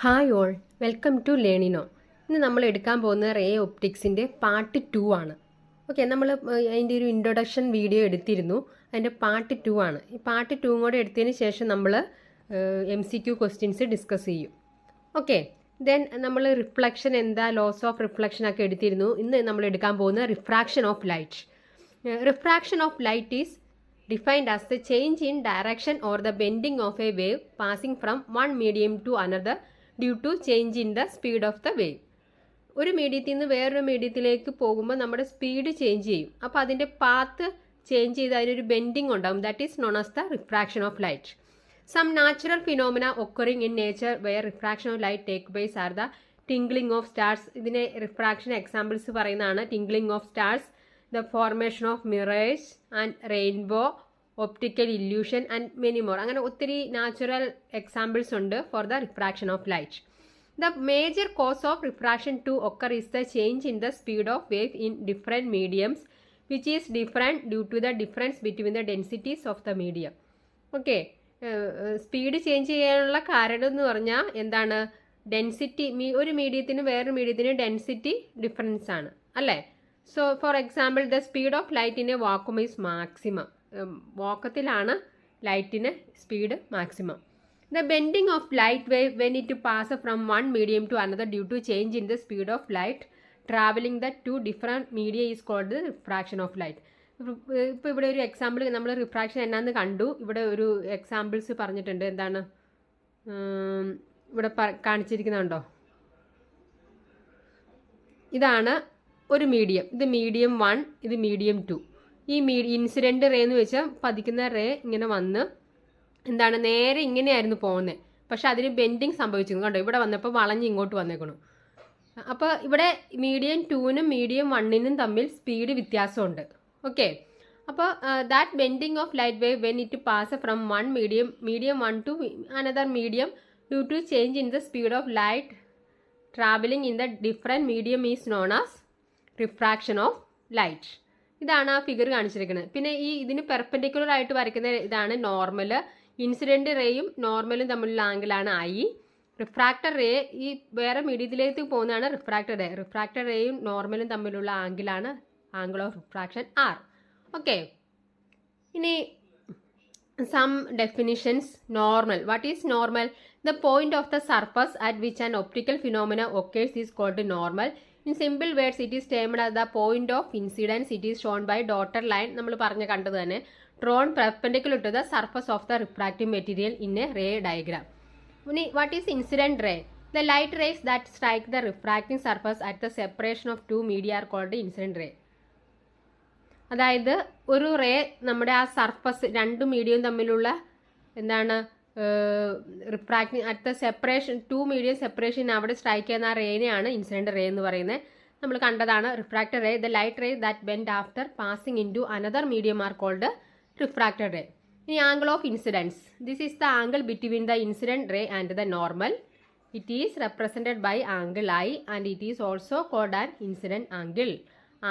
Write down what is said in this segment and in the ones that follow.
Hi all, welcome to ലേണിനോ. ഇന്ന് നമ്മൾ എടുക്കാൻ പോകുന്ന റേ ഒപ്റ്റിക്സിൻ്റെ പാർട്ട് 2 ആണ്. ഓക്കെ, നമ്മൾ അതിൻ്റെ ഒരു ഇൻട്രൊഡക്ഷൻ വീഡിയോ എടുത്തിരുന്നു. അതിൻ്റെ പാർട്ട് 2 ആണ്. ഈ പാർട്ട് 2 കൂടെ എടുത്തതിന് ശേഷം നമ്മൾ MCQ ക്വസ്റ്റ്യൻസ് ഡിസ്കസ് ചെയ്യും. ഓക്കെ, ദെൻ നമ്മൾ റിഫ്ലക്ഷൻ എന്താ, ലോസ് ഓഫ് റിഫ്ലക്ഷൻ ഒക്കെ എടുത്തിരുന്നു. ഇന്ന് നമ്മൾ എടുക്കാൻ പോകുന്ന refraction of light. Refraction of light is defined as the change in direction or the bending of a wave passing from one medium to another due to change in the speed of the wave. ഒരു മീഡിയത്തിൽ നിന്ന് വേറൊരു മീഡിയത്തിലേക്ക് പോകുമ്പോൾ നമ്മുടെ speed change ചെയ്യും. അപ്പോൾ അതിൻ്റെ path change ചെയ്ത് അതിനൊരു ബെൻഡിങ് ഉണ്ടാകും. That is known as the refraction of light. Some natural phenomena occurring in nature where refraction of light take place are the twinkling of stars. ഇതിനെ റിഫ്രാക്ഷൻ എക്സാമ്പിൾസ് പറയുന്നതാണ്. Twinkling of stars, the formation of mirrors and rainbow, optical illusion and many more. അങ്ങനെ ഒത്തിരി natural examples ഉണ്ട് for the refraction of light. The major cause of refraction to occur is the change in the speed of wave in different mediums, which is different due to the difference between the densities of the medium. Okay, speed change ചെയ്യാനുള്ള കാരണം എന്ന് പറഞ്ഞാൽ എന്താണ്? Density, ഒരു മീഡിയത്തിന് വേറൊരു മീഡിയത്തിന് density difference ആണ് അല്ലേ? So, for example, the speed of light in a vacuum is maximum. വാക്കത്തിലാണ് ലൈറ്റിന് speed maximum. The bending of light wave when it passes from one medium to another due to change in the speed of light traveling the two different media is called the refraction of light. ഇപ്പോൾ ഇവിടെ ഒരു example, നമ്മൾ refraction എന്നാന്ന് കണ്ടു. ഇവിടെ ഒരു examples പറഞ്ഞിട്ടുണ്ട്. എന്താണ് ഇവിടെ കാണിച്ചിരിക്കുന്നുണ്ടോ? ഇതാണ് ഒരു മീഡിയം. ഇത് മീഡിയം 1, ഇത് മീഡിയം 2. ഈ ഇൻസിഡൻറ്റ് റേ എന്ന് വെച്ചാൽ പതിക്കുന്ന റേ ഇങ്ങനെ വന്ന് എന്താണ് നേരെ ഇങ്ങനെയായിരുന്നു പോകുന്നത്. പക്ഷെ അതിന് ബെൻഡിങ് സംഭവിച്ചിരുന്നു. കണ്ടോ, ഇവിടെ വന്നപ്പോൾ വളഞ്ഞ് ഇങ്ങോട്ട് വന്നേക്കണം. അപ്പോൾ ഇവിടെ മീഡിയം 2നും മീഡിയം 1നും തമ്മിൽ സ്പീഡ് വ്യത്യാസമുണ്ട്. ഓക്കെ, അപ്പോൾ that bending of light wave when it pass from one medium 1 to another medium due to change in the speed of light travelling in the different medium is known as refraction of light. ഇതാണ് ആ figure കാണിച്ചിരിക്കുന്നത്. പിന്നെ ഇതിന് perpendicular ആയിട്ട് വരയ്ക്കുന്ന ഇതാണ് normal. Incident റേയും നോർമലും തമ്മിലുള്ള ആംഗിളാണ് I. റിഫ്രാക്റ്റർ റേ ഈ വേറെ മീഡിയത്തിലേക്ക് പോകുന്നതാണ് റിഫ്രാക്റ്റർ റേ. റിഫ്രാക്റ്റർ റേയും നോർമലും തമ്മിലുള്ള ആംഗിളാണ് angle of refraction R. Okay, ഇനി some definitions. Normal. What is normal? The point of the surface at which an optical phenomena occurs is called normal. In simple words, it is termed as the point of incidence. It is shown by dotted line. നമ്മൾ പറഞ്ഞ കണ്ടത് തന്നെ, drawn perpendicular to the surface of the refractive material in a ray diagram. What is incident ray? The light rays that strike the refracting surface at the separation of two media are called incident ray. അതായത് ഒരു ray നമ്മുടെ ആ surface രണ്ട് മീഡിയവും തമ്മിലുള്ള എന്താണ് refracting at the separation, two medium separation അവിടെ strike ചെയ്യുന്ന ആ റേനെയാണ് ഇൻസിഡൻറ്റ് റേ എന്ന് പറയുന്നത്. നമ്മൾ കണ്ടതാണ് refracted ray. The light ray that bend after passing into another medium are called refracted ray. ഇനി angle of incidence. This is the angle between the incident ray and the normal. It is represented by angle I and it is also called an incident angle.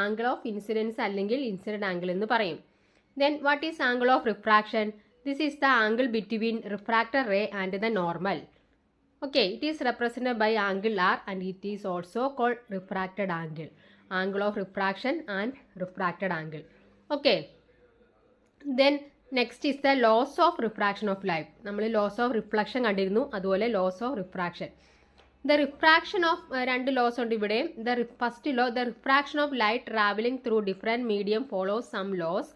Angle of incidents അല്ലെങ്കിൽ incident angle എന്ന് പറയും. Then what is angle of refraction? This is the angle between refractor ray and the normal. Okay, it is represented by angle R and it is also called refracted angle. Angle of refraction and refracted angle. Okay. Then next is the loss of refraction of light. നമ്മൾ loss of reflection കണ്ടിരുന്നു, അതുപോലെ loss of refraction. The refraction of രണ്ട് loss ഉണ്ട് ഇവിടെ. First law, the refraction of light traveling through different medium follows some laws.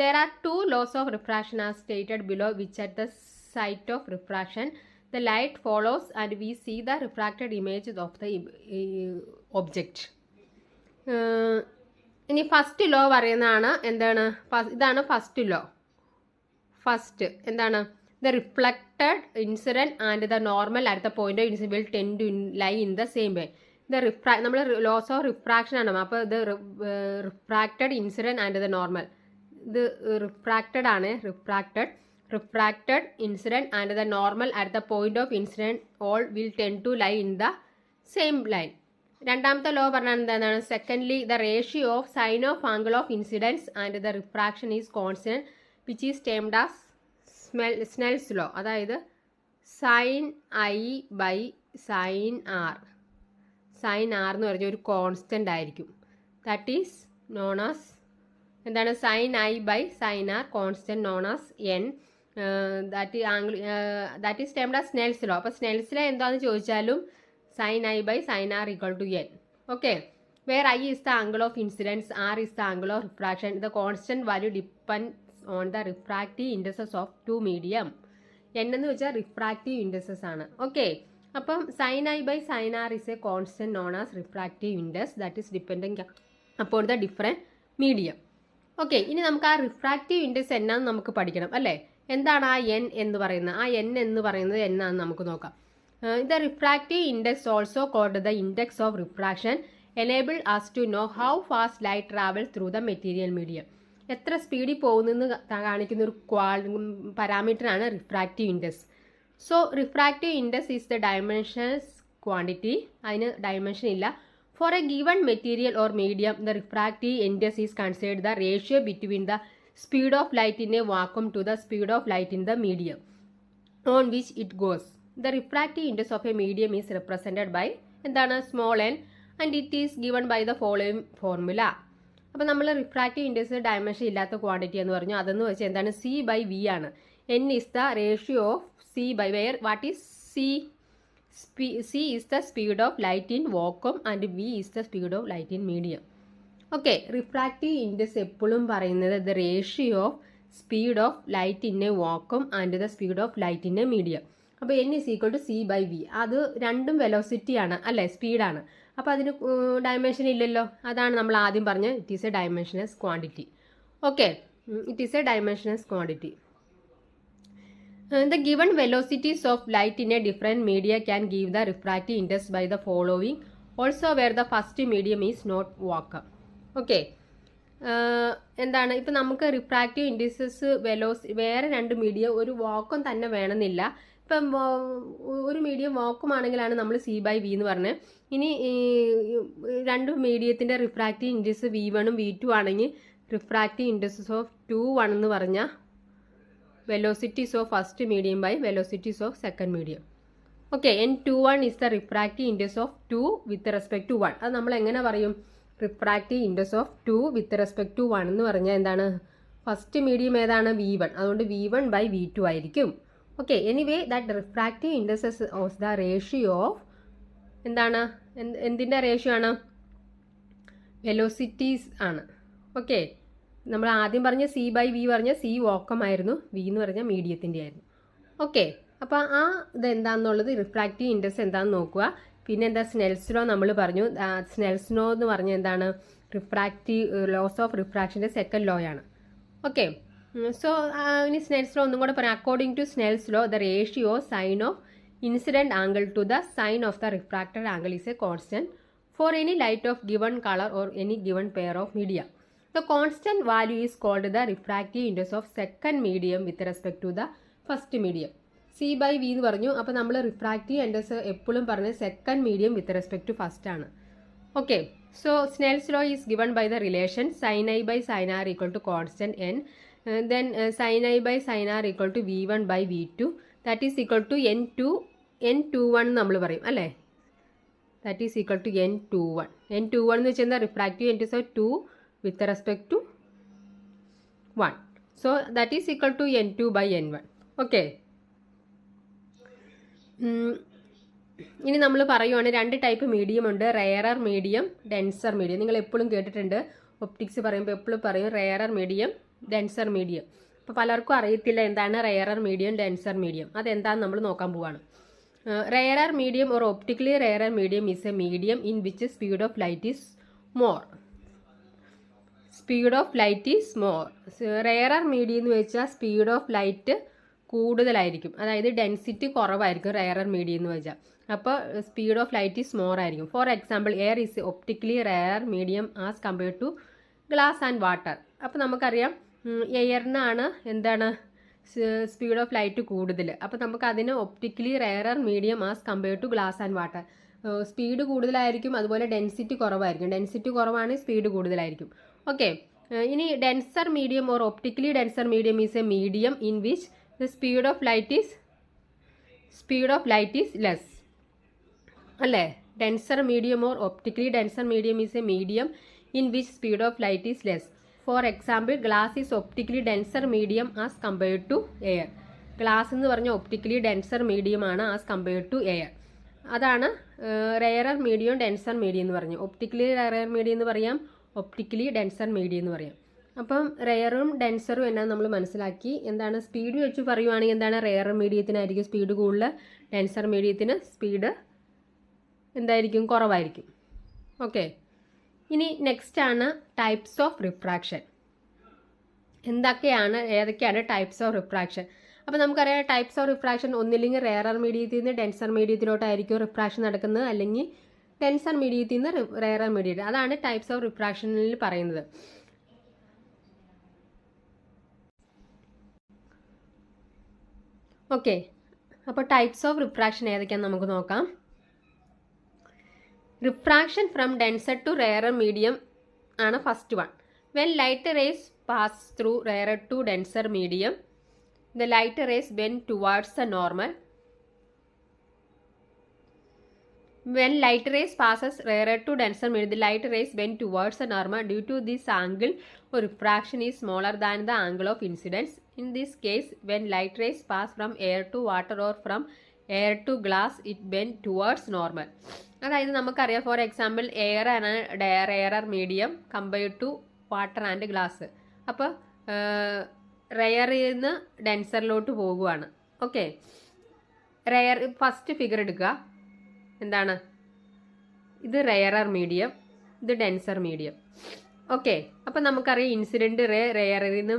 There are two laws of refraction as stated below, which at the site of refraction the light follows and we see the refracted image of the object. ഇനി first law പറയുന്നതാണ് എന്താണ്? ഇതാണ് first law. First എന്താണ്? The reflected incident and the normal at the point of incident will tend to lie in the same way. നമ്മൾ laws of refraction ആണ്. അപ്പോൾ ഇത് refracted incident and the normal. ഇത് refracted ആണ്. Refracted incident and the normal at the point of incident all will tend to lie in the same line. രണ്ടാമത്തെ law പറഞ്ഞാൽ എന്താണ്? Secondly, the ratio of sine of angle of incidence and the refraction is constant which is termed as Snell's law. അതായത് sine I by sine R എന്ന് പറഞ്ഞാൽ ഒരു constant ആയിരിക്കും. That is known as എന്താണ് sine I by sine R constant known as N. That is termed as Snell's law. അപ്പോൾ Snell's law എന്താണെന്ന് ചോദിച്ചാലും sine I by sine R equal to N. Okay, where I is the angle of incidence, R is the angle of refraction. The constant value depends on the refractive indices of two medium. N എന്ന് വെച്ചാൽ refractive indices ആണ്. Okay, അപ്പം sine I by sine R is a constant known as refractive index that is depending അപ്പോൾ the different medium. Okay, ഇനി നമുക്ക് ആ refractive index എന്നാന്ന് നമുക്ക് പഠിക്കണം അല്ലേ. എന്താണ് ആ എൻ എന്ന് പറയുന്നത്? ആ എൻ എന്ന് പറയുന്നത് എന്നാന്ന് നമുക്ക് നോക്കാം. The refractive index also called the index of refraction enable us to know how fast light travel through the material medium. എത്ര സ്പീഡിൽ പോകുന്നെന്ന് കാണിക്കുന്ന ഒരു പാരാമീറ്ററാണ് refractive index. So refractive index is the dimensions quantity. അതിന് ഡയമെൻഷൻ ഇല്ല. For a given material or medium, the refractive index is considered the ratio between the speed of light in a vacuum to the speed of light in the medium on which it goes. The refractive index of a medium is represented by എന്താണ് small n and it is given by the following formula. അപ്പോൾ നമ്മൾ refractive index dimension ഇല്ലാത്ത quantity എന്ന് പറഞ്ഞു. അതെന്ന് വെച്ചാൽ എന്താണ് C by V ആണ്. N is the ratio of C by where what is C? C is the speed of light in vacuum and V is the speed of light in medium. Okay, refractive index എപ്പോഴും പറയുന്നത് the ratio of speed of light in A vacuum and the speed of light in A medium. അപ്പോൾ N is equal to C by V. അത് രണ്ടും velocity ആണ് അല്ലേ, സ്പീഡാണ്. അപ്പോൾ അതിന് dimension ഇല്ലല്ലോ. അതാണ് നമ്മൾ ആദ്യം പറഞ്ഞ it is a dimensionless quantity. Okay, it is a dimensionless quantity. The given velocities of light in a different media can give the refractive index by the following, also where the first medium is not vacuum. Okay, എന്താണ് ഇപ്പം നമുക്ക് refractive indices വേറെ രണ്ട് medium ഒരു vacuum തന്നെ വേണമെന്നില്ല. ഇപ്പം ഒരു മീഡിയം വാക്വം ആണെങ്കിലാണ് നമ്മൾ C by V എന്ന് പറഞ്ഞത്. ഇനി രണ്ട് മീഡിയത്തിൻ്റെ റിഫ്രാക്റ്റീവ് ഇൻഡെക്സ് V1 ഉം V2 ആണെങ്കിൽ റിഫ്രാക്റ്റീവ് ഇൻഡെക്സസ് ഓഫ് 2 എന്ന് പറഞ്ഞാൽ velocities of first medium by velocities of second medium. Okay, N21 is the refractive index of 2 with respect to 1. അത് നമ്മൾ എങ്ങനെ പറയും? Refractive index of 2 with respect to 1 എന്ന് പറഞ്ഞാൽ എന്താണ്? ഫസ്റ്റ് മീഡിയം ഏതാണ്? V1. അതുകൊണ്ട് V1 by V2 ആയിരിക്കും. Okay, anyway that refractive indexes of the ratio of എന്താണ്? എന്തിൻ്റെ റേഷ്യോ ആണ്? വെലോസിറ്റീസ് ആണ്. ഓക്കെ, നമ്മൾ ആദ്യം പറഞ്ഞ C by V പറഞ്ഞ C വാക്വം ആയിരുന്നു, V എന്ന് പറഞ്ഞാൽ മീഡിയത്തിൻ്റെ ആയിരുന്നു. ഓക്കെ, അപ്പോൾ ആ ഇതെന്താണെന്നുള്ളത് റിഫ്രാക്റ്റീവ് ഇൻഡെക്സ് എന്താണെന്ന് നോക്കുക. പിന്നെ എന്താ സ്നെൽസ് ലോ നമ്മൾ പറഞ്ഞു. സ്നെൽസ് ലോ എന്ന് പറഞ്ഞാൽ എന്താണ്? റിഫ്രാക്റ്റീവ് ലോസ് ഓഫ് റിഫ്രാക്ഷൻ്റെ സെക്കൻഡ് ലോ ആണ്. ഓക്കെ, സോ ഇനി സ്നെൽസ് ലോ ഒന്നും കൂടെ പറയാം. According to Snell's law the ratio sine of incident angle to the sine of the refracted angle is a constant for any light of given colour or any given pair of media. The constant value is called the refractive index of second medium with respect to the first medium. C by V എന്ന് പറഞ്ഞു. അപ്പോൾ നമ്മൾ refractive index എപ്പോഴും പറഞ്ഞത് second medium with respect to first ആണ്. Okay, so Snell's law is given by the relation sin I by sin R equal to constant n. Then sin I by sin R equal to V1 by V2 that is equal to N21 നമ്മൾ പറയും അല്ലേ. That is equal to N21. N21 എന്ന് വെച്ചാൽ എന്താ? Refractive index of 2 with respect to 1. So that is equal to N2 by N1. Okay. ഇനി നമ്മൾ പറയുവാണ് രണ്ട് ടൈപ്പ് മീഡിയം ഉണ്ട്. Rarer medium, denser medium. നിങ്ങൾ എപ്പോഴും കേട്ടിട്ടുണ്ട് ഒപ്റ്റിക്സ് പറയുമ്പോൾ എപ്പോഴും പറയും റെയറർ മീഡിയം, ഡെൻസർ മീഡിയം. അപ്പോൾ പലർക്കും അറിയത്തില്ല എന്താണ് റെയറർ മീഡിയം, ഡെൻസർ മീഡിയം. അതെന്താണെന്ന് നമ്മൾ നോക്കാൻ പോവാണ്. Rarer medium or optically rarer medium is a medium in which speed of light is more. Speed of light is more. Rarer medium എന്ന് വെച്ചാൽ സ്പീഡ് ഓഫ് ലൈറ്റ് കൂടുതലായിരിക്കും, അതായത് ഡെൻസിറ്റി കുറവായിരിക്കും rarer medium എന്ന് വെച്ചാൽ. അപ്പോൾ speed of light is more ആയിരിക്കും. For example air is optically rare medium as compared to glass and water. അപ്പോൾ നമുക്കറിയാം എയറിനാണ് എന്താണ് സ്പീഡ് ഓഫ് ലൈറ്റ് കൂടുതൽ. അപ്പോൾ നമുക്ക് അതിന് optically rarer medium as compared to glass and water. Speed കൂടുതലായിരിക്കും, അതുപോലെ ഡെൻസിറ്റി കുറവായിരിക്കും. ഡെൻസിറ്റി കുറവാണെങ്കിൽ സ്പീഡ് കൂടുതലായിരിക്കും. ഓക്കെ, ഇനി denser medium or optically denser medium is a medium in which the speed of light is less. അല്ലേ? Denser medium or optically denser medium is a medium in which speed of light is less. For example glass is optically denser medium as compared to air. Glass എന്ന് പറഞ്ഞ optically denser മീഡിയമാണ് as compared to air. അതാണ് rarer medium denser medium എന്ന് പറഞ്ഞു. Optically rare medium എന്ന് പറയാം, optically denser medium എന്ന് പറയാം. അപ്പം റെയറും ഡെൻസറും എന്നാ നമ്മൾ മനസ്സിലാക്കി. എന്താണ് സ്പീഡ് വെച്ച് പറയുവാണെങ്കിൽ എന്താണ് റെയർ മീഡിയത്തിനായിരിക്കും സ്പീഡ് കൂടുതൽ, ഡെൻസർ മീഡിയത്തിന് സ്പീഡ് എന്തായിരിക്കും? കുറവായിരിക്കും. ഓക്കെ, ഇനി നെക്സ്റ്റ് ആണ് ടൈപ്സ് ഓഫ് റിഫ്രാക്ഷൻ. ഏതൊക്കെയാണ് ടൈപ്സ് ഓഫ് റിഫ്രാക്ഷൻ? അപ്പോൾ നമുക്കറിയാം ടൈപ്സ് ഓഫ് റിഫ്രാക്ഷൻ ഒന്നില്ലെങ്കിൽ റെയറർ മീഡിയത്തിൽ നിന്ന് ഡെൻസർ മീഡിയത്തിലോട്ടായിരിക്കും റിഫ്രാക്ഷൻ നടക്കുന്നത്, അല്ലെങ്കിൽ ഡെൻസർ മീഡിയത്തിൽ നിന്ന് റെയറർ മീഡിയത്തിൽ. അതാണ് ടൈപ്സ് ഓഫ് റിഫ്രാക്ഷനിൽ പറയുന്നത്. ഓക്കെ, അപ്പോൾ ടൈപ്സ് ഓഫ് റിഫ്രാക്ഷൻ ഏതൊക്കെയാണെന്ന് നമുക്ക് നോക്കാം. Refraction from denser to rarer medium ആണ് first one. When light rays pass through rarer to denser medium, the light rays bend towards the normal. When light rays passes rarer to denser medium, the light rays bend towards the normal. Due to this angle, refraction is smaller than the angle of incidence. In this case, when light rays pass from air to water or from air to glass, it bend towards normal. അതായത് നമുക്കറിയാം, for example air ആണ് rarer medium compared to water and glass. അപ്പോൾ റെയറിൽ നിന്ന് ഡെൻസറിലോട്ട് പോകുവാണ്. Okay, rare first figure എടുക്കുക. എന്താണ് ഇത്? റെയറർ മീഡിയം, ഇത് ഡെൻസർ മീഡിയം. ഓക്കെ, അപ്പം നമുക്കറിയാം ഇൻസിഡൻറ്റ് റേ റെയറിൽ നിന്ന്